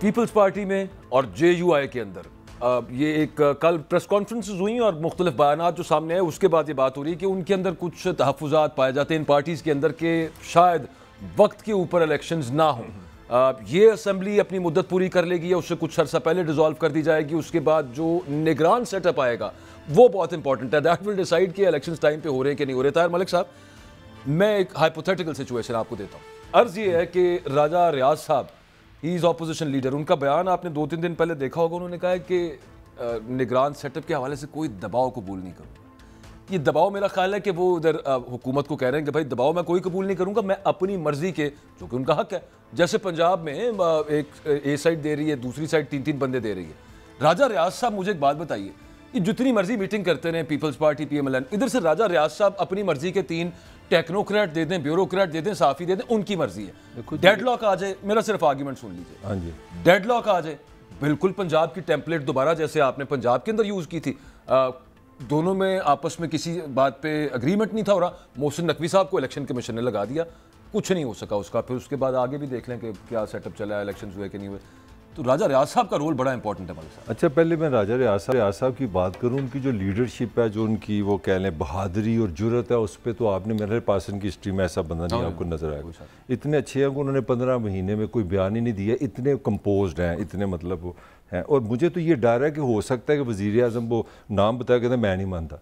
Peoples party میں اور جے you آئی کے اندر یہ ایک کل پریس کانفرنسز ہوئیں اور مختلف بیانات جو سامنے آئے اس کے بعد یہ بات ہو رہی ہے کہ ان کے اندر کچھ تحفظات پائے جاتے ہیں ان پارٹیز کے اندر کہ شاید وقت کے اوپر الیکشنز نہ ہوں. یہ اسمبلی اپنی مدت پوری کر لے گی یا اس سے کچھ عرصہ پہلے ڈیزالو کر دی جائے گی. اس کے بعد جو نگران سیٹ اپ آئے گا وہ بہت امپورٹنٹ ہے. دیٹ ول ڈیسائیڈ کہ الیکشنز ٹائم پہ ہو رہے ہیں کہ نہیں ہو رہے. طاہر ملک صاحب میں ایک ہائپوتھیٹیکل سچویشن آپ کو دیتا ہوں. عرض یہ ہے کہ راجہ ریاض صاحب ہی از اپوزیشن لیڈر. ان کا بیان آپ نے 2-3 دن پہلے دیکھا ہوگا. انہوں نے کہا ہے کہ نگران سیٹ اپ کے حوالے سے کوئی دباؤ قبول نہیں کروں. یہ دباؤ میرا خیال ہے کہ وہ ادھر حکومت کو کہہ رہے ہیں کہ بھائی دباؤ میں کوئی قبول نہیں کروں گا, میں اپنی مرضی کے, جو کہ ان کا حق ہے. جیسے پنجاب میں ایک اے سائڈ دے رہی ہے, دوسری سائڈ 3 بندے دے رہی ہے. راجہ ریاض صاحب مجھے ایک بات بتائیے, یہ جتنی مرضی میٹنگ کرتے رہے پیپلز پارٹی پی ایم ایل این, ادھر سے راجہ ریاض صاحب اپنی مرضی کے 3 ٹیکنوکریٹ دے دیں, بیوروکریٹ دے دیں, صحافی دے دیں, ان کی مرضی ہے. ڈیڈ لاک آ جائے, میرا صرف آرگیومنٹ سن لیجیے, ڈیڈ لاک آ جائے, بالکل پنجاب کی ٹیمپلیٹ دوبارہ جیسے آپ نے پنجاب کے اندر یوز کی تھی, دونوں میں آپس میں کسی بات پہ اگریمنٹ نہیں تھا ہو رہا, محسن نقوی صاحب کو الیکشن کمیشن نے لگا دیا, کچھ نہیں ہو سکا اس کا. پھر اس کے بعد آگے بھی دیکھ لیں کہ کیا سیٹ اپ چلا ہے, الیکشنز ہوئے کہ نہیں ہوئے. تو راجہ ریاض صاحب کا رول بڑا امپورٹنٹ ہے ملک صاحب. اچھا, پہلے میں راجہ ریاض صاحب کی بات کروں. ان کی جو لیڈرشپ ہے, جو ان کی وہ کہہ لیں بہادری اور جرت ہے, اس پہ تو آپ نے میرے پاس ان کی ہسٹری میں ایسا بندہ نہیں آپ کو نظر آئے گا. اتنے اچھے ہیں کہ انہوں نے 15 مہینے میں کوئی بیان ہی نہیں دیا, اتنے کمپوزڈ ہیں, اتنے مطلب وہ ہیں. اور مجھے تو یہ ڈر ہے کہ ہو سکتا ہے کہ وزیر اعظم وہ نام بتایا کہتے ہیں میں نہیں مانتا,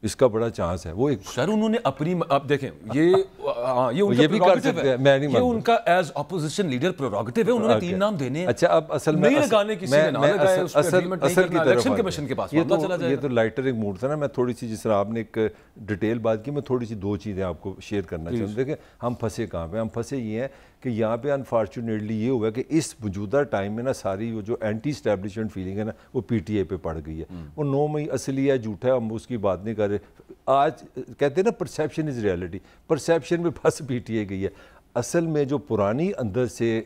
اس کا بڑا چانس ہے. وہ ایک سر انہوں نے اپنی, اب دیکھیں یہ بھی کر سکتے ہیں, میں نہیں مانتا, یہ ان کا ایز اپوزیشن لیڈر پریروگیٹو ہے, انہوں نے 3 نام دینے ہیں. اچھا, اب اصل میں نہیں لگانے کسی نے نہ لگائے, اس پہ اگریمنٹ نہیں کرنا, الیکشن کمیشن کے پاس معاملہ چلا جائے گا. یہ تو لائٹر ایک موڈ تھا نا. میں تھوڑی سی, جس طرح آپ نے ایک ڈیٹیل بات کی, میں تھوڑی سی 2 چیزیں آپ کو شیئر کرنا چاہتا ہوں. دیکھیں ہم پھنسے کہاں پہ, ہم پھنسے یہ ہیں کہ یہاں پہ انفارچونیٹلی یہ ہوا کہ اس موجودہ ٹائم میں نا ساری وہ جو اینٹی اسٹیبلشمنٹ فیلنگ ہے نا وہ پی ٹی اے پہ پڑ گئی ہے. وہ 9 مئی اصلی ہے, جھوٹا ہے, ہم اس کی بات نہیں کر رہے. آج کہتے ہیں نا پرسیپشن از ریئلٹی, پرسیپشن میں پھنس پی ٹی اے گئی ہے. اصل میں جو پرانی اندر سے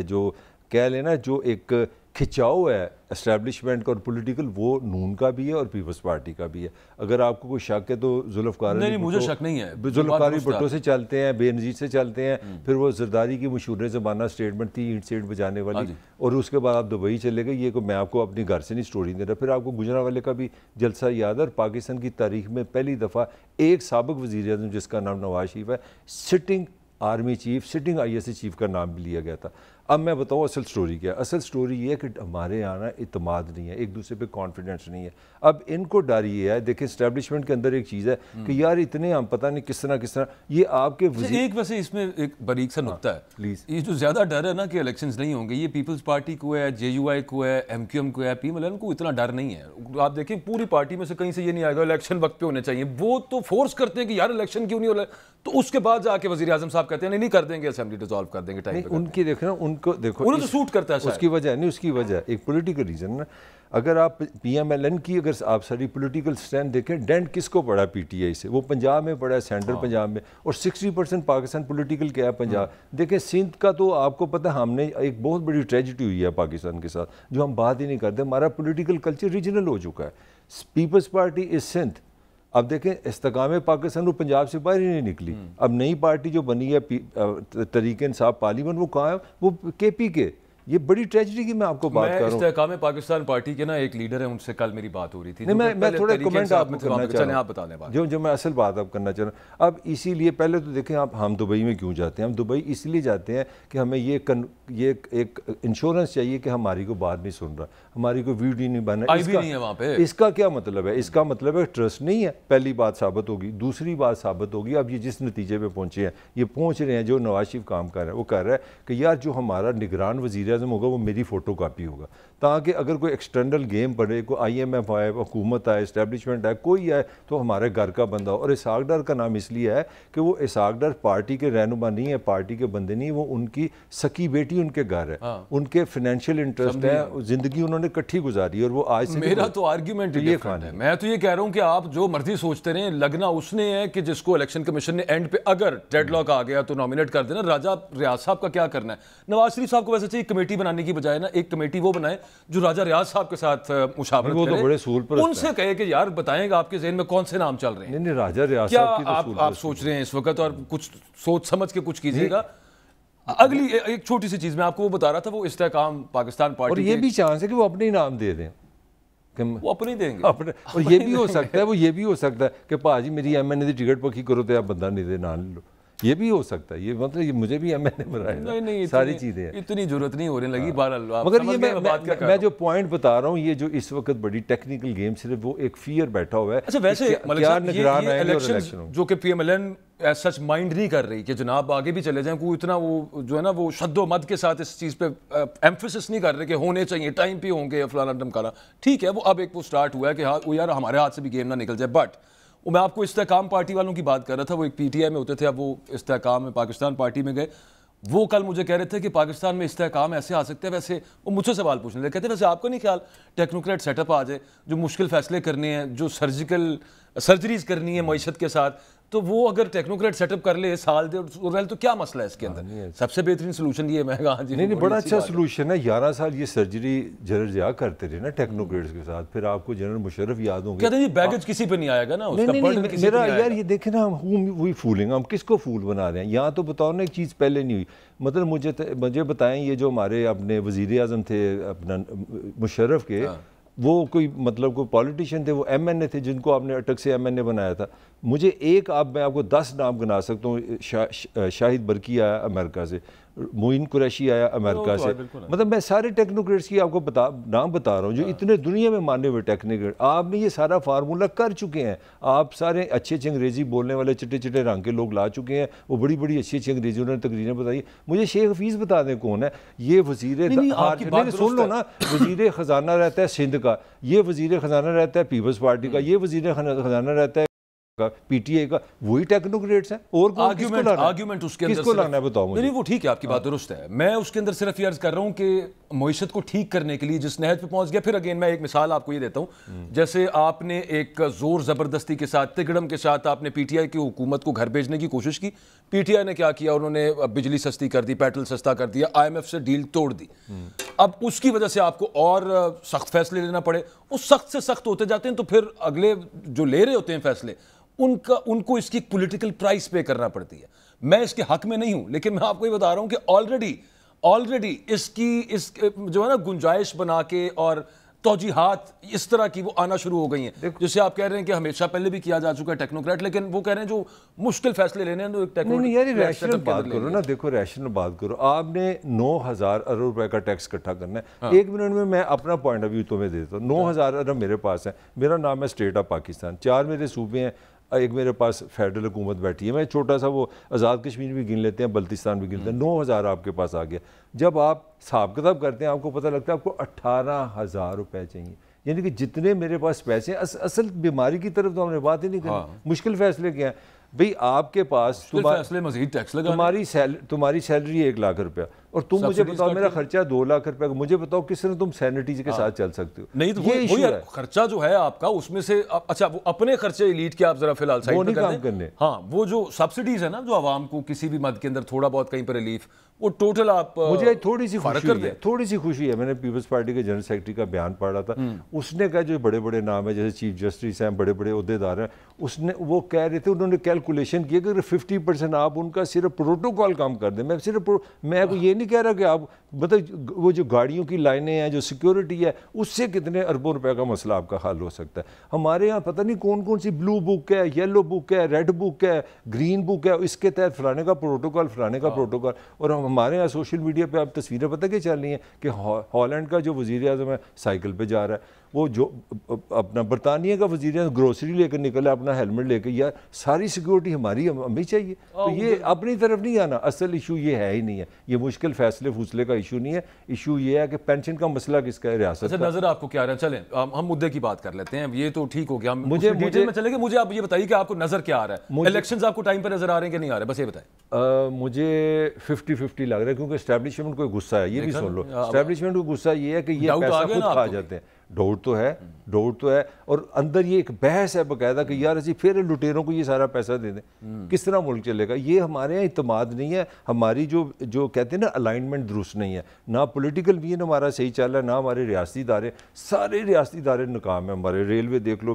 جو کہہ لینا جو ایک کھچاؤ ہے اسٹیبلشمنٹ کا اور پولیٹیکل, وہ نون کا بھی ہے اور پیپلز پارٹی کا بھی ہے. اگر آپ کو کوئی شک ہے تو ذوالفقار علی نہیں, مجھے شک نہیں ہے, ذوالفقار علی بھٹو سے چلتے ہیں, بے نظیر سے چلتے ہیں, پھر وہ زرداری کی مشہور زمانہ اسٹیٹمنٹ تھی اینٹ سیٹ بجانے والی, اور اس کے بعد آپ دبئی چلے گئے. یہ میں آپ کو اپنی گھر سے نہیں سٹوری دے رہا. پھر آپ کو گجرانوالے کا بھی جلسہ یاد ہے, اور پاکستان کی تاریخ میں پہلی دفعہ ایک سابق وزیر اعظم جس کا نام نواز شریف ہے, sitting army chief, sitting I S C chief کا نام بھی لیا گیا تھا. اب میں بتاؤں اصل سٹوری کیا ہے. اصل سٹوری یہ ہے کہ ہمارے یہاں نا اعتماد نہیں ہے, ایک دوسرے پہ کانفیڈنس نہیں ہے. اب ان کو ڈر یہ ہے, دیکھیں اسٹیبلشمنٹ کے اندر ایک چیز ہے کہ یار اتنے ہم پتہ نہیں کس طرح یہ آپ کے ایک ویسے اس میں ایک باریک سا نکتہ ہے پلیز. یہ جو زیادہ ڈر ہے نا کہ الیکشنز نہیں ہوں گے, یہ پیپلز پارٹی کو ہے, جے یو آئی کو ہے, ایم کیو ایم کو ہے, پی ایم ایل این کو اتنا ڈر نہیں ہے. آپ دیکھیں پوری پارٹی میں سے کہیں سے یہ نہیں آئے گا الیکشن وقت پہ ہونے چاہیے. وہ تو فورس کرتے ہیں کہ یار الیکشن کیوں نہیں ہو رہا, تو اس کے بعد جا کے وزیر اعظم صاحب کہتے ہیں نہیں کر دیں گے, اسمبلی ڈیزالو کر دیں گے ٹائم پہ. ان کی دیکھیں نا, ان کو دیکھو سوٹ کرتا ہے, اس کی وجہ نہیں, اس کی وجہ ایک پولیٹیکل ریزن نا. اگر آپ پی ایم ایل این کی اگر آپ ساری پولیٹیکل اسٹینڈ دیکھیں, ڈینٹ کس کو پڑا پی ٹی آئی سے, وہ پنجاب میں پڑا ہے, سینٹرل پنجاب میں, اور 60% پاکستان پولیٹیکل کیا ہے پنجاب. دیکھیں سندھ کا تو آپ کو پتہ, ہم نے ایک بہت بڑی ٹریجڈی ہوئی ہے پاکستان کے ساتھ جو ہم بات ہی نہیں کرتے. ہمارا پولیٹیکل کلچر ریجنل ہو چکا ہے. پیپلز پارٹی از سندھ. اب دیکھیں استحکام پاکستان وہ پنجاب سے باہر ہی نہیں نکلی. اب نئی پارٹی جو بنی ہے تحریک انصاف پارلیمنٹ, وہ کہاں ہے, وہ کے پی کے. یہ بڑی ٹریجڈی کی میں آپ کو بات کر رہا ہوں. استحکام پاکستان پارٹی کے نا ایک لیڈر ہے, ان سے کل میری بات ہو رہی تھی. میں تھوڑا کمنٹ آپ میں کرنا چاہ رہا ہوں, بتا دیں بات جو میں اصل بات آپ کرنا چاہ رہا ہوں. اب اسی لیے پہلے تو دیکھیں آپ, ہم دبئی میں کیوں جاتے ہیں؟ ہم دبئی اس لیے جاتے ہیں کہ ہمیں یہ ایک انشورنس چاہیے کہ ہماری کو بات نہیں سن رہا, ہماری کو ویڈیو نہیں بنا. اس کا کیا مطلب ہے؟ اس کا مطلب ہے ٹرسٹ نہیں ہے. پہلی بات ثابت ہوگی. دوسری بات ثابت ہوگی, اب یہ جس نتیجے پہ پہنچے ہیں, یہ پہنچ رہے ہیں, جو نواز شریف کام کر رہا ہے, وہ کہہ رہا ہے کہ یار جو ہمارا نگران وزیر اعظم ہوگا وہ میری فوٹو کاپی ہوگا, تاکہ اگر کوئی ایکسٹرنل گیم پڑے, کوئی آئی ایم ایف آئے, حکومت آئے, اسٹیبلشمنٹ آئے, کوئی آئے, تو ہمارے گھر کا بندہ ہو. اور اسحاق ڈار کا نام اس لیے ہے کہ وہ اسحاق ڈار پارٹی کے رہنما نہیں ہے, پارٹی کے بندے نہیں, وہ ان کی سکی بیٹی ان کے گھر ہے, ان کے فائنینشیل انٹرسٹ ہے, زندگی انہوں نے کٹھی گزاری. اور وہ آج سے میرا تو آرگیومنٹ یہ ہے, میں تو یہ کہہ رہا ہوں کہ آپ جو مرضی سوچتے رہیں, لگنا اس نے ہے کہ جس کو الیکشن کمیشن نے اینڈ پہ اگر ڈیڈ لاک آ گیا تو نامینیٹ کر دینا. راجہ ریاض صاحب کا کیا کرنا ہے؟ نواز شریف صاحب کو ویسے چاہیے کمیٹی بنانے کی بجائے نا ایک کمیٹی وہ بنائے جو راجہ ریاض صاحب کے ساتھ مشاورت کرے, ان سے کہے کہ یار بتائیں گا آپ کے ذہن میں کون سے نام چل رہے ہیں. نہیں, راجہ ریاض صاحب کی آپ سوچ رہے ہیں اس وقت, اور کچھ سوچ سمجھ کے کچھ کیجیے گا. اگلی ایک چھوٹی سی چیز میں آپ کو وہ بتا رہا تھا، وہ استحکام پاکستان اور پارٹی یہ بھی چانس ہے کہ وہ اپنے ہی نام دے دیں، وہ اپنے دیں گے اپنے. اور یہ بھی ہو سکتا ہے، وہ یہ بھی ہو سکتا ہے کہ پاجی میری ایم این اے دی ٹکٹ پکی کرو تو آپ بندہ نہیں دے نام لے لو، یہ بھی ہو سکتا ہے. یہ مطلب یہ مجھے بھی ایم این اے بنائے، نہیں ساری چیزیں ہیں. اتنی ضرورت نہیں ہونے لگی. بہرحال مگر یہ میں جو پوائنٹ بتا رہا ہوں، یہ جو اس وقت بڑی ٹیکنیکل گیم صرف وہ ایک فیئر بیٹھا ہوا ہے. اچھا ویسے کیا نگران آئیں گے اور الیکشن جو کہ P M L N as such mind نہیں کر رہی کہ جناب آگے بھی چلے جائیں، کوئی اتنا وہ جو ہے نا وہ شد و مد کے ساتھ اس چیز پہ ایمفیسس نہیں کر رہے کہ ہونے چاہیے، ٹائم پہ ہوں گے فلانا ڈمکانا. ٹھیک ہے، وہ اب ایک وہ سٹارٹ ہوا ہے کہ ہاں وہ یار ہمارے ہاتھ سے بھی گیم نہ نکل جائے. بٹ وہ میں آپ کو استحکام پارٹی والوں کی بات کر رہا تھا، وہ ایک پی ٹی آئی میں ہوتے تھے، اب وہ استحکام میں پاکستان پارٹی میں گئے. وہ کل مجھے کہہ رہے تھے کہ پاکستان میں استحکام ایسے آ سکتے ہیں. ویسے وہ مجھ سے سوال پوچھنے لگے، کہتے ہیں ویسے آپ کو نہیں خیال ٹیکنوکریٹ سیٹ اپ آ جائے جو مشکل فیصلے کرنے ہیں، جو سرجریز کرنی ہے معیشت کے ساتھ، تو وہ اگر ٹیکنوکریٹ سیٹ اپ کر لے سال دے تو کیا مسئلہ ہے اس کے اندر؟ سب سے بہترین سولوشن یہ ہے. میں کہا جی نہیں بڑا اچھا سولوشن ہے. 11 سال یہ سرجری جنرل ضیاء کرتے رہے نا ٹیکنوکریٹس کے ساتھ، پھر آپ کو جنرل مشرف یاد ہوں گے. کہتے ہیں جی بیگیج کسی پہ نہیں آئے گا نا، اس کا برڈن کسی پہ میرا نہیں آئے یار یہ دیکھیں نا، وہی فولنگ، ہم کس کو فول بنا رہے ہیں. یہاں تو بتاؤ نا ایک چیز پہلے نہیں ہوئی. مطلب مجھے بتائیں، یہ جو ہمارے اپنے وزیر اعظم تھے اپنا مشرف کے، وہ کوئی مطلب کوئی پولیٹیشین تھے، وہ ایم این اے تھے جن کو آپ نے اٹک سے ایم این اے بنایا تھا. مجھے میں آپ کو 10 نام گنا سکتا ہوں. شاہد برکی آیا امریکہ سے، معین قریشی آیا امریکہ سے. مطلب میں سارے ٹیکنوکریٹس کی آپ کو نام بتا رہا ہوں جو اتنے دنیا میں مانے ہوئے ٹیکنوکریٹ. آپ نے یہ سارا فارمولہ کر چکے ہیں. آپ سارے اچھے اچھے انگریزی بولنے والے چٹے چٹے رنگ کے لوگ لا چکے ہیں. وہ بڑی بڑی اچھی اچھی انگریزی انہوں نے تقریریں بتائی. مجھے شیخ حفیظ بتا دیں کون ہے یہ وزیر. سن لو نا، وزیر خزانہ رہتا ہے سندھ کا، یہ وزیر خزانہ رہتا ہے پیپلز پارٹی کا، یہ وزیر خزانہ رہتا ہے پی ٹی آئی کا. وہی ٹیکنوکریٹس ہیں. اور آرگیومنٹ اس کے اندر کس کو لانا ہے بتاؤ مجھے. نہیں وہ ٹھیک ہے، آپ کی بات درست ہے. میں اس کے اندر صرف یہ عرض کر رہا ہوں کہ معیشت کو ٹھیک کرنے کے لیے جس نہج پہ پہنچ گیا. پھر اگین میں ایک مثال آپ کو یہ دیتا ہوں، جیسے آپ نے ایک زور زبردستی کے ساتھ تگڑم کے ساتھ آپ نے پی ٹی آئی کی حکومت کو گھر بھیجنے کی کوشش کی. پی ٹی آئی نے کیا کیا؟ انہوں نے بجلی سستی کر دی، پیٹرول سستا کر دیا، آئی ایم ایف سے ڈیل توڑ دی. اب اس کی وجہ سے آپ کو اور سخت فیصلے لینا پڑے. وہ سخت سے سخت ہوتے جاتے ہیں تو پھر اگلے جو لے رہے ہوتے ہیں فیصلے ان کو اس کی پولیٹیکل پرائس پے کرنا پڑتی ہے. میں اس کے حق میں نہیں ہوں، لیکن میں آپ کو یہ بتا رہا ہوں کہ آلریڈی اس جو ہے نا گنجائش بنا کے اور توجیحات اس طرح کی وہ آنا شروع ہو گئی ہیں. جسے آپ کہہ رہے ہیں کہ ہمیشہ پہلے بھی کیا جا چکا ہے ٹیکنوکریٹ، لیکن وہ کہہ رہے ہیں جو مشکل فیصلے لینے ہیں تو ایک ٹیکنوکریٹ ریشنل بات کرو نا. دیکھو ریشنل بات کرو. آپ نے 9,000 ارب روپے کا ٹیکس اکٹھا کرنا ہے. 1 منٹ میں اپنا پوائنٹ آف ویو تمہیں دیتا ہوں. 9,000 ارب میرے پاس ہے. میرا نام ہے اسٹیٹ آف پاکستان. 4 میرے صوبے ہیں، ایک میرے پاس فیڈرل حکومت بیٹھی ہے. میں چھوٹا سا وہ آزاد کشمیر بھی گن لیتے ہیں، بلتستان بھی گنتے ہیں. 9,000 آپ کے پاس آ گیا. جب آپ حساب کتاب کرتے ہیں آپ کو پتہ لگتا ہے آپ کو 18,000 روپے چاہیے. یعنی کہ جتنے میرے پاس پیسے ہیں، اصل بیماری کی طرف تو ہم نے بات ہی نہیں کرنی. مشکل فیصلے کیا ہیں بھئی؟ آپ کے پاس تمہاری سیلری 1 لاکھ روپیہ اور تم مجھے بتاؤ میرا خرچہ 2 لاکھ روپے. مجھے بتاؤ کس طرح تم سینٹی کے ساتھ چل سکتے ہو؟ نہیں تو وہی خرچہ جو ہے آپ کا اس میں سے اچھا وہ اپنے خرچے ایلیٹ کے آپ ذرا فی الحال سائڈ پہ کر دیں. ہاں وہ جو سبسڈیز ہے نا جو عوام کو کسی بھی مد کے اندر تھوڑا بہت کہیں پہ ریلیف، وہ ٹوٹل آپ مجھے تھوڑی سی خوشی ہے. میں نے پیپلز پارٹی کے جنرل سیکرٹری کا بیان پڑھا تھا. اس نے کہا جو بڑے بڑے نام ہیں جیسے چیف جسٹس ہیں، بڑے بڑے عہدیدار ہیں، وہ کہہ رہے تھے، انہوں نے کیلکولیشن کیا کہ 50% آپ ان کا صرف پروٹوکول کام کر دیں. میں یہ نہیں کہہ رہا کہ آپ مطلب وہ جو گاڑیوں کی لائنیں ہیں، جو سیکیورٹی ہے، اس سے کتنے اربوں روپے کا مسئلہ آپ کا حل ہو سکتا ہے. ہمارے یہاں پتہ نہیں کون کون سی بلو بک ہے، یلو بک ہے، ریڈ بک ہے، گرین بک ہے، اس کے تحت فلانے کا پروٹوکول فلانے کا پروٹوکول. اور ہمارے یہاں سوشل میڈیا پہ آپ تصویریں پتہ کیا چل رہی ہیں کہ ہالینڈ کا جو وزیر اعظم ہے سائیکل پہ جا رہا ہے، وہ جو اپنا برطانیہ کا وزیر اعظم گروسری لے کر نکلا اپنا ہیلمٹ لے کے. یار ساری سیکیورٹی ہماری ہمیں چاہیے. تو یہ اپنی طرف نہیں آنا. اصل ایشو یہ ہے ہی نہیں ہے. یہ مشکل فیصلے کا ایشو نہیں ہے. ایشو یہ ہے کہ پینشن کا مسئلہ کس کا ہے، ریاست کا. نظر آپ کو کیا رہا ہے؟ چلیں ہم مدعے کی بات کر لیتے ہیں. یہ تو ٹھیک ہو گیا، مجھے ڈیٹیل میں چلے گا. مجھے آپ یہ بتائیے کہ آپ کو نظر کیا آ رہا ہے؟ الیکشنز آپ کو ٹائم پہ نظر آ رہے ہیں کہ نہیں آ رہے؟ بس یہ بتائیں. مجھے 50-50 لگ رہا ہے کیونکہ اسٹیبلشمنٹ کو غصہ ہے. یہ بھی سن لو، اسٹیبلشمنٹ کو غصہ یہ ہے کہ یہ پیسہ خود کھا جاتے ہیں. ڈاؤٹ تو ہے اور اندر یہ ایک بحث ہے باقاعدہ کہ یار اسی پھر لٹیروں کو یہ سارا پیسہ دے دیں، کس طرح ملک چلے گا. یہ ہمارے یہاں اعتماد نہیں ہے. ہماری جو کہتے ہیں نا الائنمنٹ درست نہیں نہیں ہے, نہ پولیٹیکل وین ہمارا صحیح چل رہا ہے, نہ ہمارے ریاستی ادارے, سارے ریاستی ادارے ناکام ہیں ہمارے. ریلوے دیکھ لو,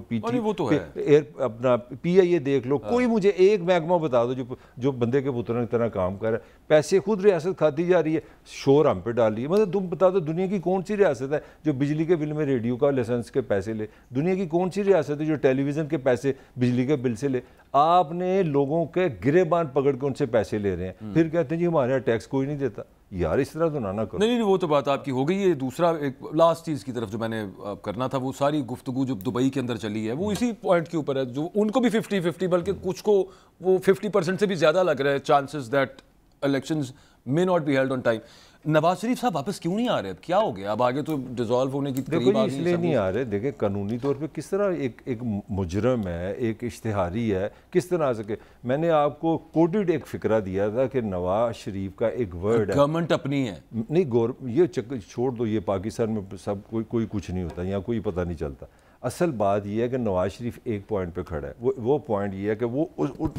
اپنا پی آئی اے دیکھ لو, کوئی مجھے ایک محکمہ بتا دو جو بندے کے پتروں کی طرح کام کر رہا ہے. پیسے خود ریاست کھاتی جا رہی ہے, شور ہم پہ ڈال رہی ہے. مطلب تم بتا دو دنیا کی کون سی ریاست ہے جو بجلی کے بل میں ریڈیو کا لائسنس کے پیسے لے؟ دنیا کی کون سی ریاست ہے جو ٹیلی ویژن کے پیسے بجلی کے بل سے لے؟ آپ نے لوگوں کے گریبان پکڑ کے ان سے پیسے لے رہے ہیں, پھر کہتے ہیں جی ہمارے یہاں ٹیکس کوئی نہیں دیتا. یار اس طرح تو نہ کرو. نہیں وہ تو بات آپ کی ہو گئی. یہ دوسرا ایک لاسٹ چیز کی طرف جو میں نے کرنا تھا, وہ ساری گفتگو جو دبئی کے اندر چلی ہے وہ اسی پوائنٹ کے اوپر ہے, جو ان کو بھی 50-50 بلکہ کچھ کو وہ 50% سے بھی زیادہ لگ رہا ہے chances that elections may not be held on time. Nawaz Sharif صاحب واپس کیوں نہیں آ رہے؟ اب کیا ہو گیا؟ اب آگے تو ڈیزالو ہونے کی قریب آ گئی. اس لیے نہیں آ رہے. دیکھیں قانونی طور پہ کس طرح ایک مجرم ہے, ایک اشتہاری ہے, کس طرح آ سکے؟ میں نے آپ کو کوڈڈ ایک فکرہ دیا تھا کہ نواز شریف کا ایک ورڈ ہے, گورنمنٹ اپنی ہے. نہیں یہ چھوڑ دو, یہ پاکستان میں سب کوئی کچھ نہیں ہوتا, یہاں کوئی پتہ نہیں چلتا. اصل بات یہ ہے کہ نواز شریف ایک پوائنٹ پہ کھڑا ہے. وہ پوائنٹ یہ ہے کہ وہ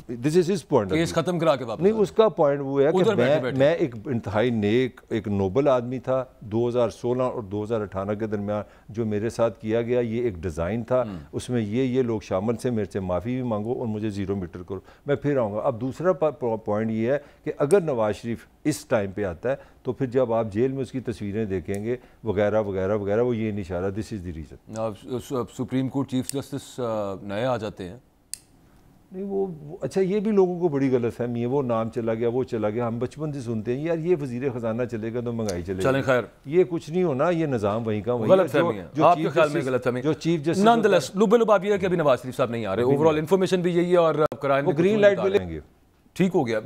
دس از ہز پوائنٹ, کیس ختم کرا کے واپس. نہیں اس کا پوائنٹ وہ ہے کہ میں ایک انتہائی نیک ایک نوبل آدمی تھا. 2016 اور 2018 کے درمیان جو میرے ساتھ کیا گیا یہ ایک ڈیزائن تھا, اس میں یہ لوگ شامل سے, میرے سے معافی بھی مانگو اور مجھے 0 میٹر کرو, میں پھر آؤں گا. اب دوسرا پوائنٹ یہ ہے کہ اگر نواز شریف اس ٹائم پہ آتا ہے تو پھر جب آپ جیل میں اس کی تصویریں دیکھیں گے وغیرہ وغیرہ وغیرہ, وہ یہ نہیں اشارہ this is the reason. Supreme court chief justice نئے آ جاتے ہیں. نہیں وہ اچھا, یہ بھی لوگوں کو بڑی غلط فہمی ہے, وہ نام چلا گیا, وہ چلا گیا. ہم بچپن سے سنتے ہیں یار یہ وزیر خزانہ چلے گا تو مہنگائی چلے گی. چلیں خیر, یہ کچھ نہیں ہونا, یہ نظام وہیں کا وہیں. غلط فہمی ہے آپ کے خیال میں, غلط فہمی. جو چیف جسٹس نان دلیس لب یہ ہے کہ ابھی نواز شریف صاحب نہیں آ رہے. اوور آل انفارمیشن بھی یہی ہے, اور وہ گرین لائٹ ملیں گے. ٹھیک ہو گیا.